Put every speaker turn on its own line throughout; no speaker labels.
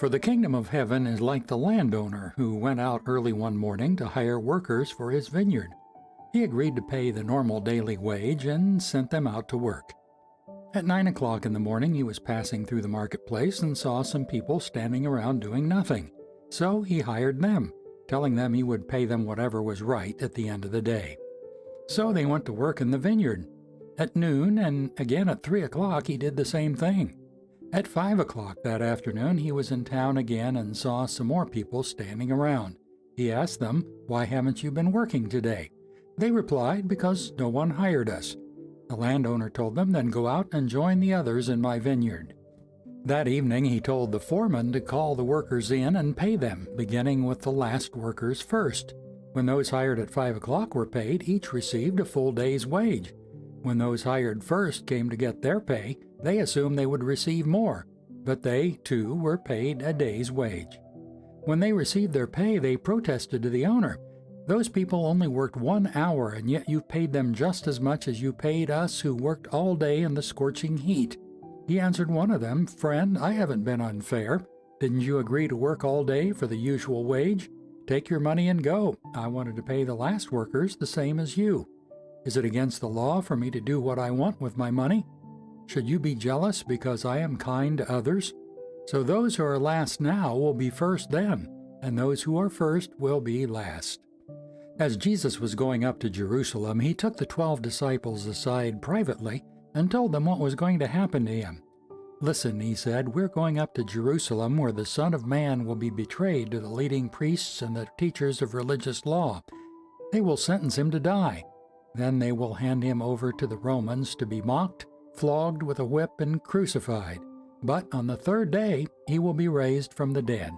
For the kingdom of heaven is like the landowner who went out early one morning to hire workers for his vineyard. He agreed to pay the normal daily wage and sent them out to work. At 9 o'clock in the morning, he was passing through the marketplace and saw some people standing around doing nothing. So he hired them, telling them he would pay them whatever was right at the end of the day. So they went to work in the vineyard. At noon and again at 3 o'clock, he did the same thing. At 5 o'clock that afternoon, he was in town again and saw some more people standing around. He asked them, "Why haven't you been working today?" They replied, "Because no one hired us." The landowner told them, "Then go out and join the others in my vineyard." That evening he told the foreman to call the workers in and pay them, beginning with the last workers first. When those hired at 5 o'clock were paid, each received a full day's wage. When those hired first came to get their pay, they assumed they would receive more, but they, too, were paid a day's wage. When they received their pay, they protested to the owner, "Those people only worked 1 hour, and yet you paid them just as much as you paid us who worked all day in the scorching heat." He answered one of them, "Friend, I haven't been unfair. Didn't you agree to work all day for the usual wage? Take your money and go. I wanted to pay the last workers the same as you. Is it against the law for me to do what I want with my money? Should you be jealous because I am kind to others? So those who are last now will be first then, and those who are first will be last." As Jesus was going up to Jerusalem, he took the 12 disciples aside privately and told them what was going to happen to him. "Listen," he said, "we're going up to Jerusalem where the Son of Man will be betrayed to the leading priests and the teachers of religious law. They will sentence him to die. Then they will hand him over to the Romans to be mocked, flogged with a whip, and crucified. But on the third day he will be raised from the dead."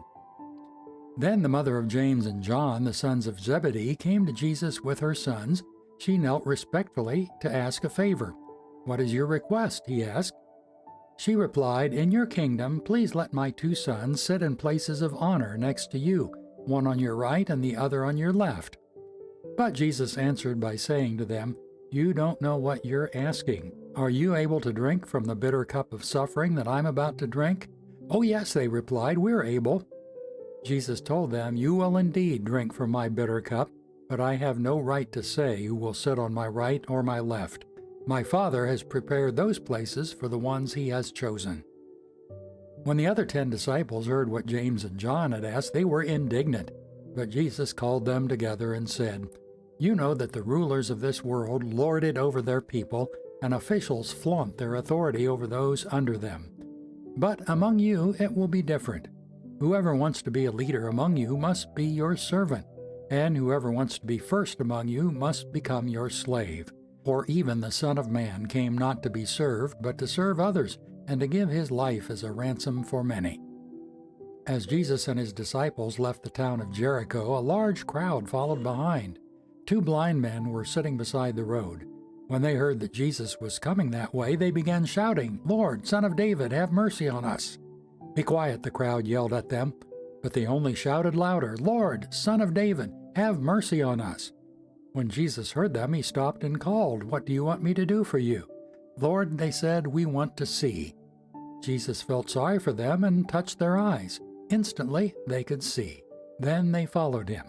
Then the mother of James and John, the sons of Zebedee, came to Jesus with her sons. She knelt respectfully to ask a favor. "What is your request?" he asked. She replied, "In your kingdom, please let my 2 sons sit in places of honor next to you, one on your right and the other on your left." But Jesus answered by saying to them, "You don't know what you're asking. Are you able to drink from the bitter cup of suffering that I'm about to drink?" "Oh, yes," they replied, "we're able." Jesus told them, "You will indeed drink from my bitter cup, but I have no right to say who will sit on my right or my left. My Father has prepared those places for the ones he has chosen." When the other 10 disciples heard what James and John had asked, they were indignant. But Jesus called them together and said, "You know that the rulers of this world lord it over their people, and officials flaunt their authority over those under them. But among you it will be different. Whoever wants to be a leader among you must be your servant, and whoever wants to be first among you must become your slave. For even the Son of Man came not to be served, but to serve others, and to give his life as a ransom for many." As Jesus and his disciples left the town of Jericho, a large crowd followed behind. 2 blind men were sitting beside the road. When they heard that Jesus was coming that way, they began shouting, "Lord, Son of David, have mercy on us." "Be quiet," the crowd yelled at them. But they only shouted louder, "Lord, Son of David, have mercy on us." When Jesus heard them, he stopped and called, "What do you want me to do for you?" "Lord," they said, "we want to see." Jesus felt sorry for them and touched their eyes. Instantly they could see. Then they followed him.